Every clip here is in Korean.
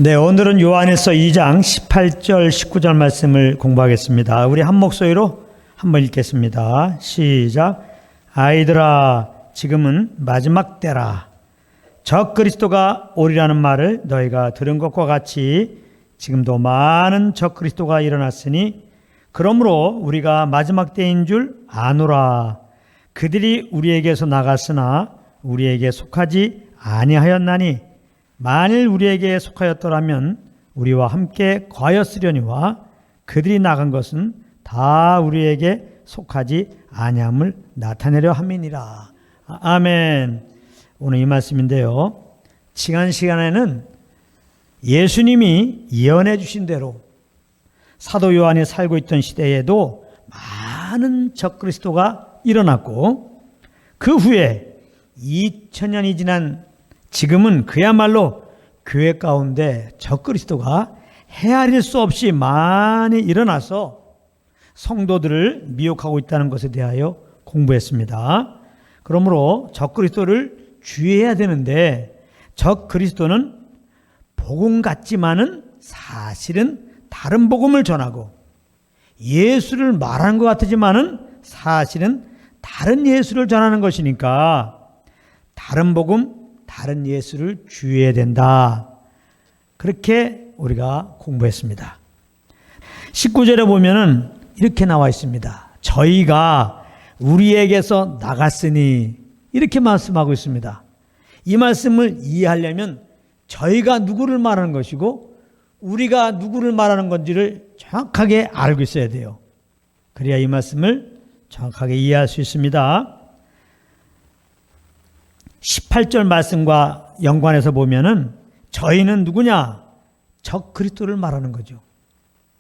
네, 오늘은 요한일서 2장 18절 19절 말씀을 공부하겠습니다. 우리 한 목소리로 한번 읽겠습니다. 시작. 아이들아, 지금은 마지막 때라. 적 그리스도가 오리라는 말을 너희가 들은 것과 같이 지금도 많은 적 그리스도가 일어났으니 그러므로 우리가 마지막 때인 줄 아노라. 그들이 우리에게서 나갔으나 우리에게 속하지 아니하였나니 만일 우리에게 속하였더라면 우리와 함께 거하였으려니와 그들이 나간 것은 다 우리에게 속하지 아니함을 나타내려 함이니라. 아멘. 오늘 이 말씀인데요. 지난 시간에는 예수님이 예언해 주신 대로 사도 요한이 살고 있던 시대에도 많은 적그리스도가 일어났고 그 후에 2000년이 지난 지금은 그야말로 교회 가운데 적그리스도가 헤아릴 수 없이 많이 일어나서 성도들을 미혹하고 있다는 것에 대하여 공부했습니다. 그러므로 적그리스도를 주의해야 되는데 적그리스도는 복음 같지만은 사실은 다른 복음을 전하고 예수를 말하는 것 같지만은 사실은 다른 예수를 전하는 것이니까 다른 복음 다른 예수를 주의해야 된다. 그렇게 우리가 공부했습니다. 19절에 보면은 이렇게 나와 있습니다. 저희가 우리에게서 나갔으니 이렇게 말씀하고 있습니다. 이 말씀을 이해하려면 저희가 누구를 말하는 것이고 우리가 누구를 말하는 건지를 정확하게 알고 있어야 돼요. 그래야 이 말씀을 정확하게 이해할 수 있습니다. 18절 말씀과 연관해서 보면은 저희는 누구냐? 적 그리스도를 말하는 거죠.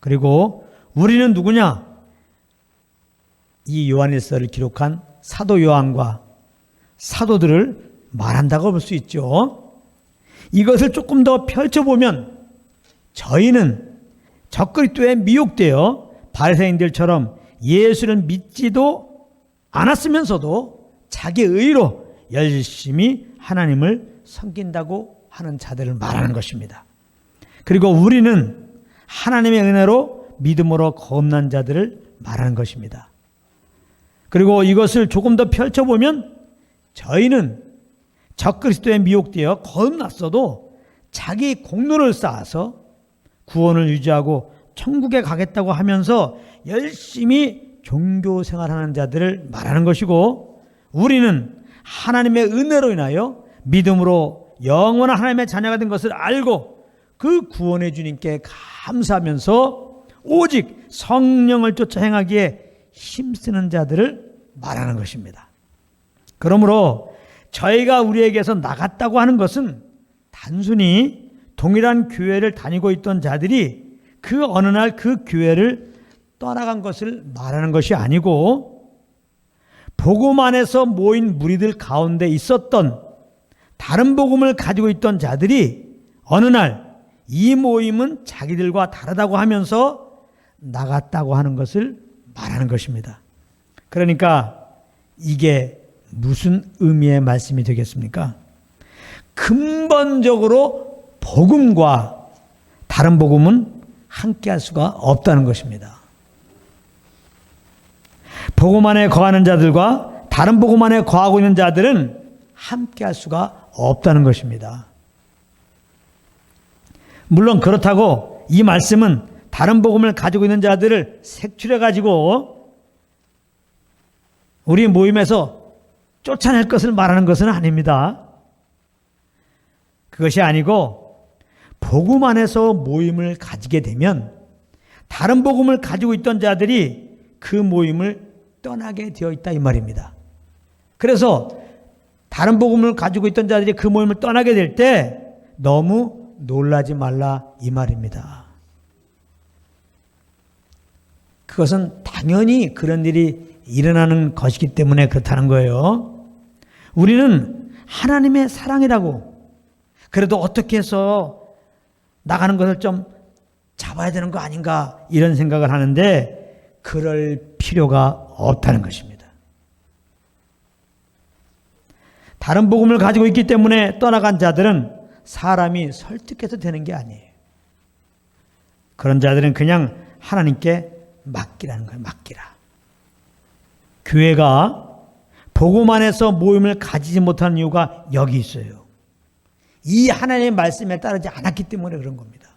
그리고 우리는 누구냐? 이 요한일서를 기록한 사도 요한과 사도들을 말한다고 볼 수 있죠. 이것을 조금 더 펼쳐보면 저희는 적 그리스도에 미혹되어 바리새인들처럼 예수를 믿지도 않았으면서도 자기 의로 열심히 하나님을 섬긴다고 하는 자들을 말하는 것입니다. 그리고 우리는 하나님의 은혜로 믿음으로 거듭난 자들을 말하는 것입니다. 그리고 이것을 조금 더 펼쳐보면 저희는 적그리스도에 미혹되어 거듭났어도 자기 공로를 쌓아서 구원을 유지하고 천국에 가겠다고 하면서 열심히 종교생활하는 자들을 말하는 것이고 우리는 하나님의 은혜로 인하여 믿음으로 영원한 하나님의 자녀가 된 것을 알고 그 구원의 주님께 감사하면서 오직 성령을 쫓아 행하기에 힘쓰는 자들을 말하는 것입니다. 그러므로 저희가 우리에게서 나갔다고 하는 것은 단순히 동일한 교회를 다니고 있던 자들이 그 어느 날 그 교회를 떠나간 것을 말하는 것이 아니고 복음 안에서 모인 무리들 가운데 있었던 다른 복음을 가지고 있던 자들이 어느 날 이 모임은 자기들과 다르다고 하면서 나갔다고 하는 것을 말하는 것입니다. 그러니까 이게 무슨 의미의 말씀이 되겠습니까? 근본적으로 복음과 다른 복음은 함께 할 수가 없다는 것입니다. 복음 안에 거하는 자들과 다른 복음 안에 거하고 있는 자들은 함께 할 수가 없다는 것입니다. 물론 그렇다고 이 말씀은 다른 복음을 가지고 있는 자들을 색출해 가지고 우리 모임에서 쫓아낼 것을 말하는 것은 아닙니다. 그것이 아니고 복음 안에서 모임을 가지게 되면 다른 복음을 가지고 있던 자들이 그 모임을 떠나게 되어 있다 이 말입니다. 그래서 다른 복음을 가지고 있던 자들이 그 모임을 떠나게 될 때 너무 놀라지 말라 이 말입니다. 그것은 당연히 그런 일이 일어나는 것이기 때문에 그렇다는 거예요. 우리는 하나님의 사랑이라고 그래도 어떻게 해서 나가는 것을 좀 잡아야 되는 거 아닌가 이런 생각을 하는데 그럴 필요가 없다는 것입니다. 다른 복음을 가지고 있기 때문에 떠나간 자들은 사람이 설득해서 되는 게 아니에요. 그런 자들은 그냥 하나님께 맡기라는 거예요. 맡기라. 교회가 복음 안에서 모임을 가지지 못하는 이유가 여기 있어요. 이 하나님의 말씀에 따르지 않았기 때문에 그런 겁니다.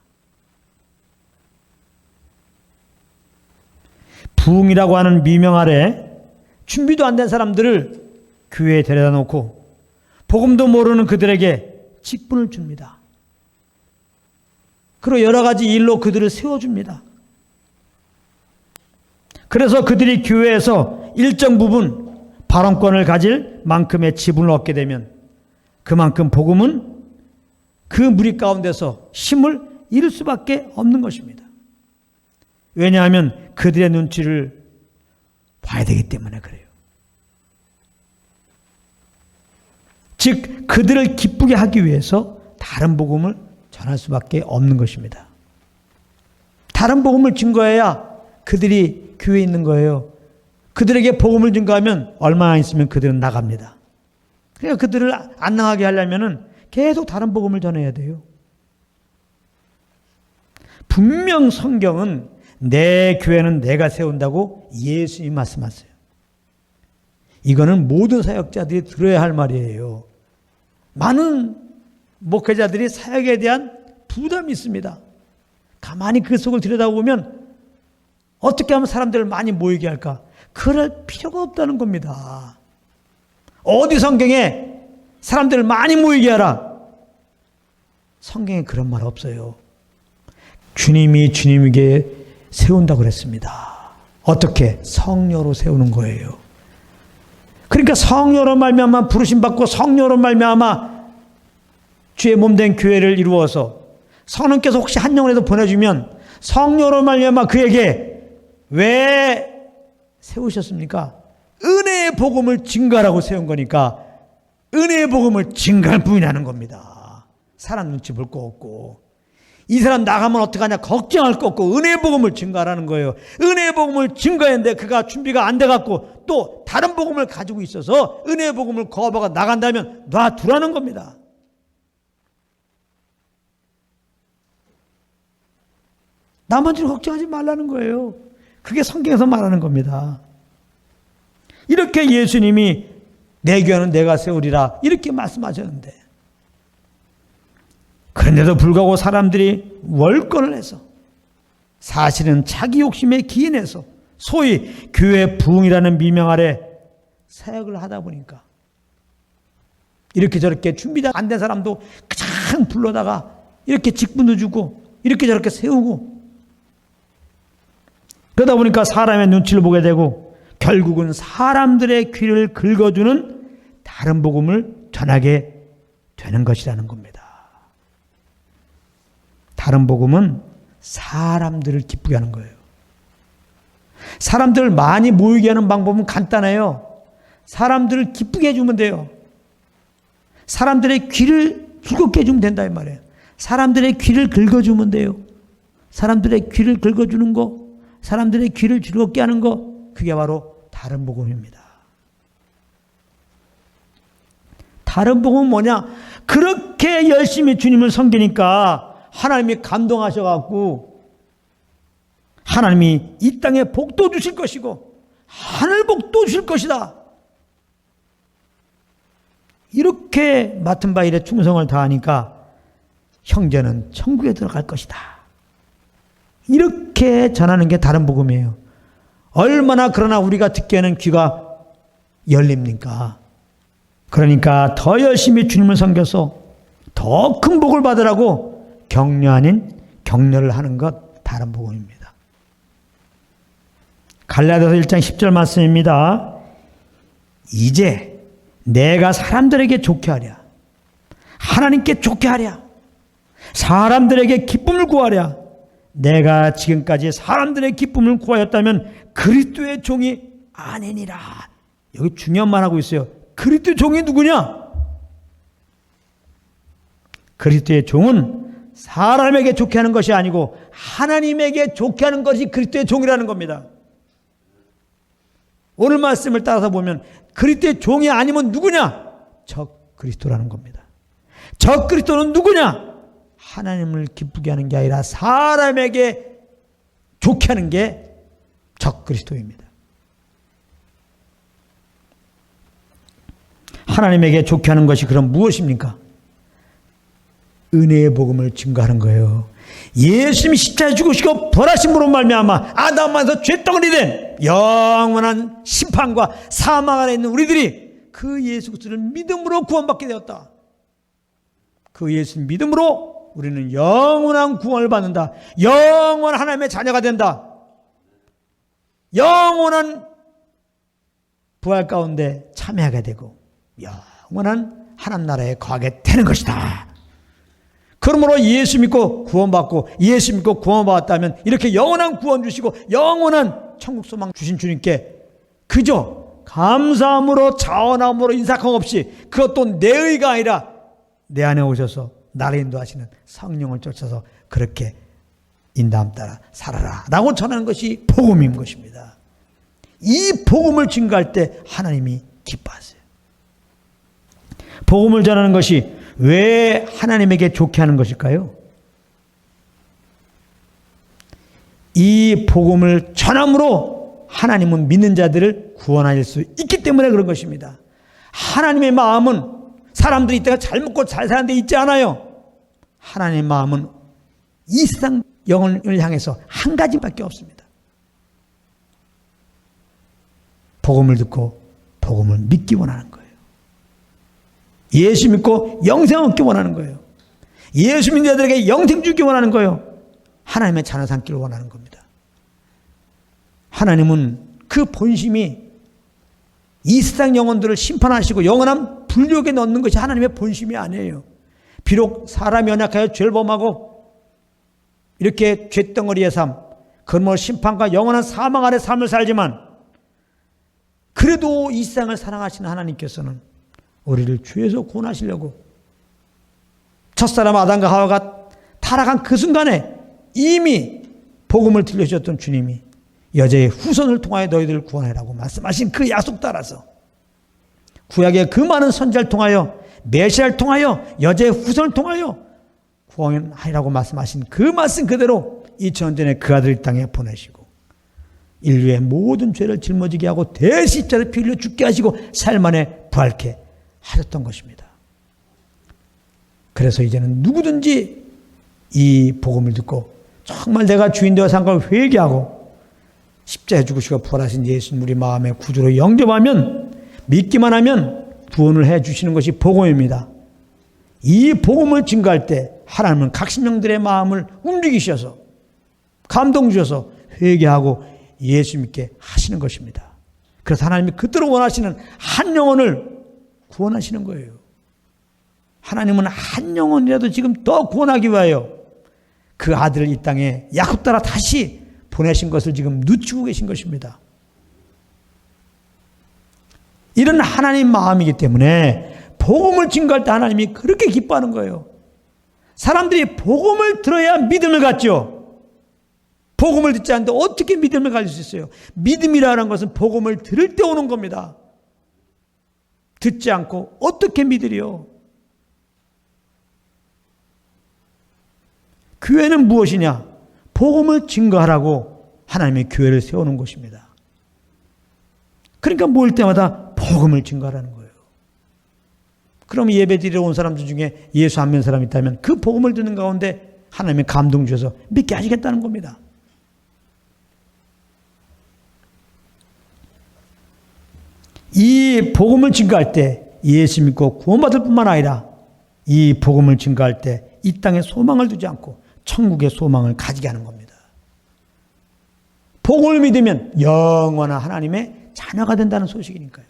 부흥이라고 하는 미명 아래 준비도 안 된 사람들을 교회에 데려다 놓고 복음도 모르는 그들에게 직분을 줍니다. 그리고 여러 가지 일로 그들을 세워줍니다. 그래서 그들이 교회에서 일정 부분 발언권을 가질 만큼의 지분을 얻게 되면 그만큼 복음은 그 무리 가운데서 힘을 잃을 수밖에 없는 것입니다. 왜냐하면 그들의 눈치를 봐야 되기 때문에 그래요. 즉 그들을 기쁘게 하기 위해서 다른 복음을 전할 수밖에 없는 것입니다. 다른 복음을 증거해야 그들이 교회에 있는 거예요. 그들에게 복음을 증거하면 얼마나 있으면 그들은 나갑니다. 그러니까 그들을 안 나가게 하려면 계속 다른 복음을 전해야 돼요. 분명 성경은 내 교회는 내가 세운다고 예수님이 말씀하세요. 이거는 모든 사역자들이 들어야 할 말이에요. 많은 목회자들이 사역에 대한 부담이 있습니다. 가만히 그 속을 들여다보면 어떻게 하면 사람들을 많이 모이게 할까? 그럴 필요가 없다는 겁니다. 어디 성경에 사람들을 많이 모이게 하라? 성경에 그런 말 없어요. 주님이 주님에게 세운다고 그랬습니다. 어떻게? 성령으로 세우는 거예요. 그러니까 성령으로 말미암아 부르심 받고 성령으로 말미암아 주의 몸된 교회를 이루어서 성령께서 혹시 한 영혼에도 보내주면 성령으로 말미암아 그에게 왜 세우셨습니까? 은혜의 복음을 증거하라고 세운 거니까 은혜의 복음을 증거할 뿐이라는 겁니다. 사람 눈치 볼 거 없고 이 사람 나가면 어떡하냐 걱정할 거 없고 은혜의 복음을 증거하라는 거예요. 은혜의 복음을 증거했는데 그가 준비가 안 돼갖고 또 다른 복음을 가지고 있어서 은혜의 복음을 거부하고 나간다면 놔두라는 겁니다. 나머지는 걱정하지 말라는 거예요. 그게 성경에서 말하는 겁니다. 이렇게 예수님이 내 교회는 내가 세우리라 이렇게 말씀하셨는데 그런데도 불구하고 사람들이 월권을 해서 사실은 자기 욕심에 기인해서 소위 교회 부흥이라는 미명 아래 사역을 하다 보니까 이렇게 저렇게 준비가 안 된 사람도 그냥 불러다가 이렇게 직분도 주고 이렇게 저렇게 세우고 그러다 보니까 사람의 눈치를 보게 되고 결국은 사람들의 귀를 긁어주는 다른 복음을 전하게 되는 것이라는 겁니다. 다른 복음은 사람들을 기쁘게 하는 거예요. 사람들을 많이 모이게 하는 방법은 간단해요. 사람들을 기쁘게 해주면 돼요. 사람들의 귀를 즐겁게 해주면 된다 이 말이에요. 사람들의 귀를 긁어주면 돼요. 사람들의 귀를 긁어주는 거, 사람들의 귀를 즐겁게 하는 거, 그게 바로 다른 복음입니다. 다른 복음은 뭐냐? 그렇게 열심히 주님을 섬기니까 하나님이 감동하셔갖고 하나님이 이 땅에 복도 주실 것이고 하늘 복도 주실 것이다. 이렇게 맡은 바 일에 충성을 다하니까 형제는 천국에 들어갈 것이다. 이렇게 전하는 게 다른 복음이에요. 얼마나 그러나 우리가 듣기에는 귀가 열립니까? 그러니까 더 열심히 주님을 섬겨서 더 큰 복을 받으라고 격려 아닌 격려를 하는 것 다른 복음입니다. 갈라디아서 1장 10절 말씀입니다. 이제 내가 사람들에게 좋게 하랴, 하나님께 좋게 하랴, 사람들에게 기쁨을 구하랴. 내가 지금까지 사람들의 기쁨을 구하였다면 그리스도의 종이 아니니라. 여기 중요한 말 하고 있어요. 그리스도의 종이 누구냐? 그리스도의 종은 사람에게 좋게 하는 것이 아니고 하나님에게 좋게 하는 것이 그리스도의 종이라는 겁니다. 오늘 말씀을 따라서 보면 그리스도의 종이 아니면 누구냐? 적 그리스도라는 겁니다. 적 그리스도는 누구냐? 하나님을 기쁘게 하는 게 아니라 사람에게 좋게 하는 게 적그리스도입니다. 하나님에게 좋게 하는 것이 그럼 무엇입니까? 은혜의 복음을 증거하는 거예요. 예수님이 십자가에 죽으시고 부활하심으로 말미암아 아담에서 죄덩어리 된 영원한 심판과 사망 안에 있는 우리들이 그 예수 그리스도를 믿음으로 구원받게 되었다. 그 예수 믿음으로 우리는 영원한 구원을 받는다. 영원한 하나님의 자녀가 된다. 영원한 부활 가운데 참여하게 되고 영원한 하나님 나라에 거하게 되는 것이다. 그러므로 예수 믿고 구원받고 예수 믿고 구원받았다면 이렇게 영원한 구원 주시고 영원한 천국 소망 주신 주님께 그저 감사함으로 자원함으로 인사함 없이 그것도 내 의가 아니라 내 안에 오셔서 나를 인도하시는 성령을 쫓아서 그렇게 인도함 따라 살아라 라고 전하는 것이 복음인 것입니다. 이 복음을 증거할 때 하나님이 기뻐하세요. 복음을 전하는 것이 왜 하나님에게 좋게 하는 것일까요? 이 복음을 전함으로 하나님은 믿는 자들을 구원할 수 있기 때문에 그런 것입니다. 하나님의 마음은 사람들이 이때가 잘 먹고 잘 사는 데 있지 않아요. 하나님의 마음은 이 세상 영혼을 향해서 한 가지밖에 없습니다. 복음을 듣고 복음을 믿기 원하는 거예요. 예수 믿고 영생 얻기 원하는 거예요. 예수 믿는 자들에게 영생 주기 원하는 거예요. 하나님의 자녀 삼기를 원하는 겁니다. 하나님은 그 본심이 이 세상 영혼들을 심판하시고 영원한 불욕에 넣는 것이 하나님의 본심이 아니에요. 비록 사람이 연약하여 죄를 범하고 이렇게 죄덩어리의 삶, 그러므로 심판과 영원한 사망 아래 삶을 살지만 그래도 이 세상을 사랑하시는 하나님께서는 우리를 죄에서 구원하시려고 첫사람 아담과 하와가 타락한 그 순간에 이미 복음을 들려주셨던 주님이 여자의 후손을 통하여 너희들을 구원하라고 말씀하신 그 약속 따라서 구약의 그 많은 선지자를 통하여 메시아를 통하여 여자의 후손을 통하여 구원하리라고 말씀하신 그 말씀 그대로 2000년 전에 그 아들을 이 땅에 보내시고 인류의 모든 죄를 짊어지게 하고 대신 십자가에 피 흘려 죽게 하시고 사흘 만에 부활케 하셨던 것입니다. 그래서 이제는 누구든지 이 복음을 듣고 정말 내가 주인 되어 산 걸 회개하고 십자가에 죽으시고 부활하신 예수님 우리 마음의 구주로 영접하면 믿기만 하면 구원을 해 주시는 것이 복음입니다. 이 복음을 증거할 때 하나님은 각신령들의 마음을 움직이셔서 감동 주셔서 회개하고 예수 믿게 하시는 것입니다. 그래서 하나님이 그토록 원하시는 한 영혼을 구원하시는 거예요. 하나님은 한 영혼이라도 지금 더 구원하기 위하여 그 아들을 이 땅에 야곱 따라 다시 보내신 것을 지금 늦추고 계신 것입니다. 이런 하나님 마음이기 때문에 복음을 증거할 때 하나님이 그렇게 기뻐하는 거예요. 사람들이 복음을 들어야 믿음을 갖죠. 복음을 듣지 않는데 어떻게 믿음을 가질 수 있어요? 믿음이라는 것은 복음을 들을 때 오는 겁니다. 듣지 않고 어떻게 믿으리요? 교회는 무엇이냐? 복음을 증거하라고 하나님의 교회를 세우는 것입니다. 그러니까 모일 때마다 복음을 증거하라는 거예요. 그럼 예배 드리러 온 사람들 중에 예수 안 믿는 사람이 있다면 그 복음을 듣는 가운데 하나님의 감동 주셔서 믿게 하시겠다는 겁니다. 이 복음을 증거할 때 예수 믿고 구원받을 뿐만 아니라 이 복음을 증거할 때 이 땅에 소망을 두지 않고 천국의 소망을 가지게 하는 겁니다. 복음을 믿으면 영원한 하나님의 자녀가 된다는 소식이니까요.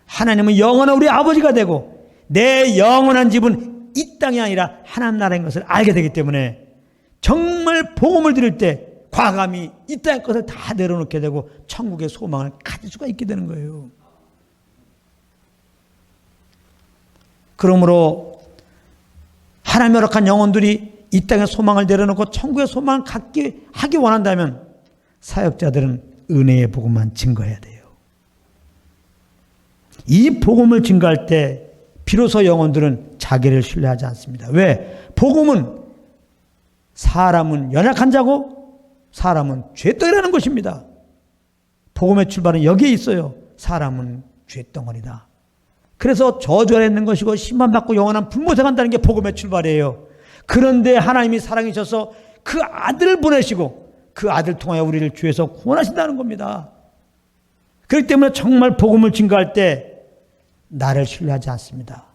하나님은 영원한 우리 아버지가 되고 내 영원한 집은 이 땅이 아니라 하나님 나라인 것을 알게 되기 때문에 정말 복음을 들을 때 과감히 이 땅의 것을 다 내려놓게 되고 천국의 소망을 가질 수가 있게 되는 거예요. 그러므로 하나님 허락한 영혼들이 이 땅의 소망을 내려놓고 천국의 소망을 갖게 하기 원한다면 사역자들은 은혜의 복음만 증거해야 돼요. 이 복음을 증거할 때 비로소 영혼들은 자기를 신뢰하지 않습니다. 왜? 복음은 사람은 연약한 자고 사람은 죄덩이라는 것입니다. 복음의 출발은 여기에 있어요. 사람은 죄덩어리다. 그래서 저주가 있는 것이고 심판받고 영원한 불못에 간다는 게 복음의 출발이에요. 그런데 하나님이 사랑이셔서 그 아들을 보내시고 그 아들 통하여 우리를 죄에서 구원하신다는 겁니다. 그렇기 때문에 정말 복음을 증거할 때 나를 신뢰하지 않습니다.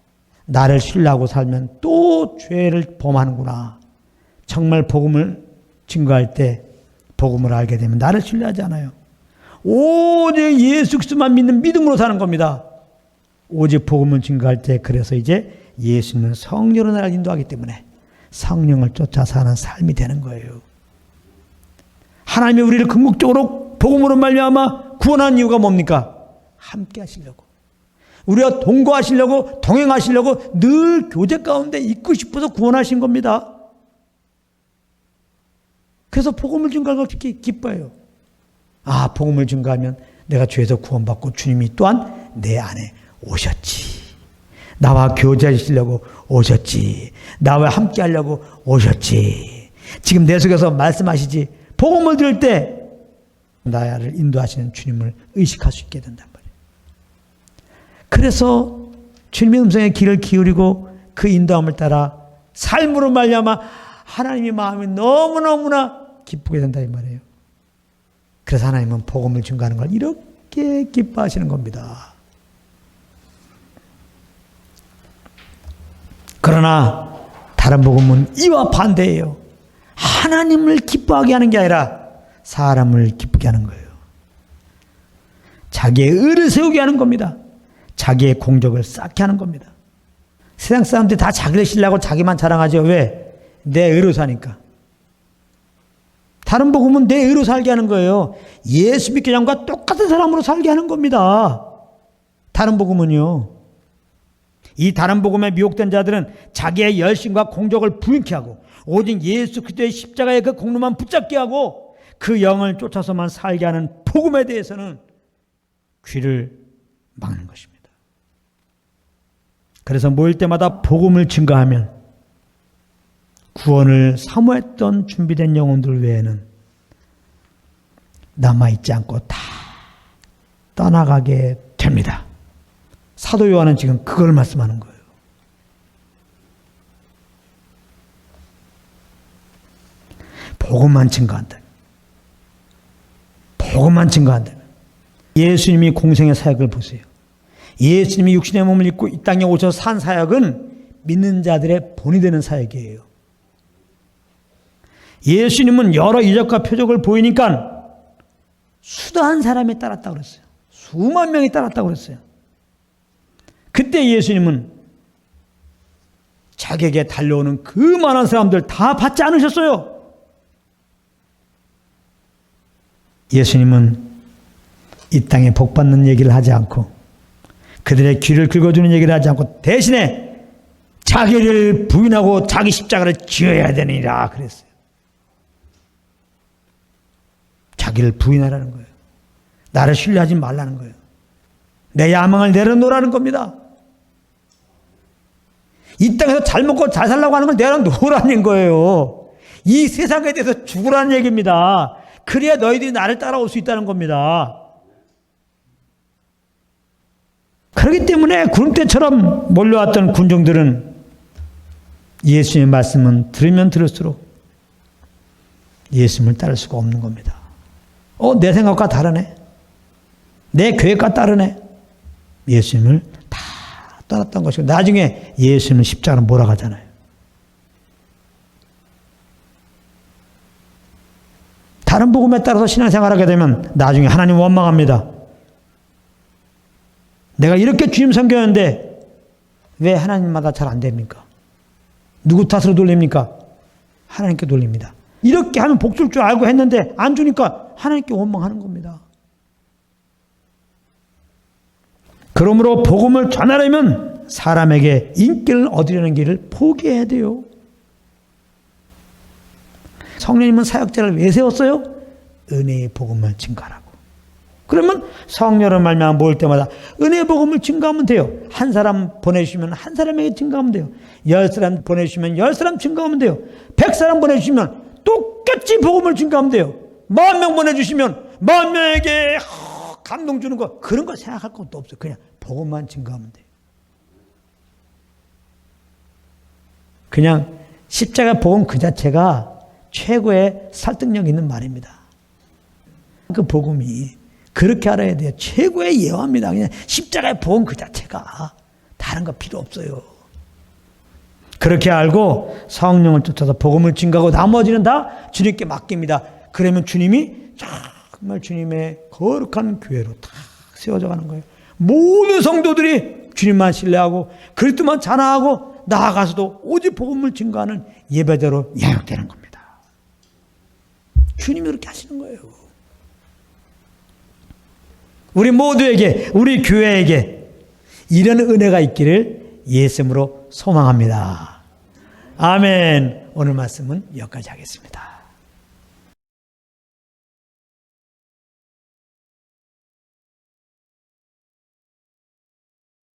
나를 신뢰하고 살면 또 죄를 범하는구나. 정말 복음을 증거할 때 복음을 알게 되면 나를 신뢰하지 않아요. 오직 예수 그리스도만 믿는 믿음으로 사는 겁니다. 오직 복음을 증거할 때 그래서 이제 예수는 성령으로 나를 인도하기 때문에 성령을 쫓아 사는 삶이 되는 거예요. 하나님이 우리를 궁극적으로 복음으로 말미암아 구원한 이유가 뭡니까? 함께 하시려고. 우리가 동거하시려고 동행하시려고 늘 교제 가운데 있고 싶어서 구원하신 겁니다. 그래서 복음을 증거하는 걸 기뻐해요. 아, 복음을 증거하면 내가 죄에서 구원받고 주님이 또한 내 안에 오셨지. 나와 교제하시려고 오셨지. 나와 함께 하려고 오셨지. 지금 내 속에서 말씀하시지. 복음을 들을 때 나를 인도하시는 주님을 의식할 수 있게 된단 말이에요. 그래서 주님의 음성에 귀를 기울이고 그 인도함을 따라 삶으로 말미암아 하나님의 마음이 너무너무나 기쁘게 된다 이 말이에요. 그래서 하나님은 복음을 증거하는 걸 이렇게 기뻐하시는 겁니다. 그러나 다른 복음은 이와 반대예요. 하나님을 기뻐하게 하는 게 아니라 사람을 기쁘게 하는 거예요. 자기의 의를 세우게 하는 겁니다. 자기의 공적을 쌓게 하는 겁니다. 세상 사람들이 다 자기를 신뢰하고 자기만 자랑하죠. 왜? 내 의로 사니까. 다른 복음은 내 의로 살게 하는 거예요. 예수 믿기 전과 똑같은 사람으로 살게 하는 겁니다. 다른 복음은요. 이 다른 복음에 미혹된 자들은 자기의 열심과 공적을 부인케 하고 오직 예수 그리스도의 십자가의 그 공로만 붙잡게 하고 그 영을 쫓아서만 살게 하는 복음에 대해서는 귀를 막는 것입니다. 그래서 모일 때마다 복음을 증거하면 구원을 사모했던 준비된 영혼들 외에는 남아있지 않고 다 떠나가게 됩니다. 사도 요한은 지금 그걸 말씀하는 거예요. 복음만 증거한다. 복음만 증거한다. 예수님이 공생의 사역을 보세요. 예수님이 육신의 몸을 입고 이 땅에 오셔서 산 사역은 믿는 자들의 본이 되는 사역이에요. 예수님은 여러 이적과 표적을 보이니까 수다한 사람이 따랐다고 그랬어요. 수만 명이 따랐다고 그랬어요. 그때 예수님은 자기에게 달려오는 그 많은 사람들 다 받지 않으셨어요. 예수님은 이 땅에 복받는 얘기를 하지 않고 그들의 귀를 긁어주는 얘기를 하지 않고 대신에 자기를 부인하고 자기 십자가를 지어야 되느니라 그랬어요. 자기를 부인하라는 거예요. 나를 신뢰하지 말라는 거예요. 내 야망을 내려놓으라는 겁니다. 이 땅에서 잘 먹고 잘 살라고 하는 걸 내려놓으라는 거예요. 이 세상에 대해서 죽으라는 얘기입니다. 그래야 너희들이 나를 따라올 수 있다는 겁니다. 그렇기 때문에 구름대처럼 몰려왔던 군중들은 예수님의 말씀은 들으면 들을수록 예수님을 따를 수가 없는 겁니다. 내 생각과 다르네. 내 계획과 다르네. 예수님을 다 떠났던 것이고 나중에 예수님은 십자가로 몰아가잖아요. 다른 복음에 따라서 신앙생활하게 되면 나중에 하나님 원망합니다. 내가 이렇게 주님 섬겼는데 왜 하나님마다 잘 안 됩니까? 누구 탓으로 돌립니까? 하나님께 돌립니다. 이렇게 하면 복 줄 줄 알고 했는데 안 주니까 하나님께 원망하는 겁니다. 그러므로 복음을 전하려면 사람에게 인기를 얻으려는 길을 포기해야 돼요. 성령님은 사역자를 왜 세웠어요? 은혜의 복음을 증거하라고. 그러면 성령을 말미암아 모일 때마다 은혜의 복음을 증거하면 돼요. 한 사람 보내주시면 한 사람에게 증거하면 돼요. 10사람 보내주시면 10사람 증거하면 돼요. 100사람 보내주시면 똑같이 복음을 증거하면 돼요. 10,000명 보내주시면 10,000명에게 감동 주는 거, 그런 거 생각할 것도 없어요. 그냥 복음만 증거하면 돼요. 그냥 십자가 복음 그 자체가 최고의 설득력 있는 말입니다. 그 복음이 그렇게 알아야 돼요. 최고의 예화입니다. 그냥 십자가의 복음 그 자체가 다른 거 필요 없어요. 그렇게 알고 성령을 쫓아서 복음을 증거하고 나머지는 다 주님께 맡깁니다. 그러면 주님이 정말 주님의 거룩한 교회로 다 세워져 가는 거예요. 모든 성도들이 주님만 신뢰하고 그리스도만 찬양하고 나아가서도 오직 복음을 증거하는 예배자로 양육되는 겁니다. 주님이 그렇게 하시는 거예요. 우리 모두에게, 우리 교회에게 이런 은혜가 있기를 예수님으로 소망합니다. 아멘. 오늘 말씀은 여기까지 하겠습니다.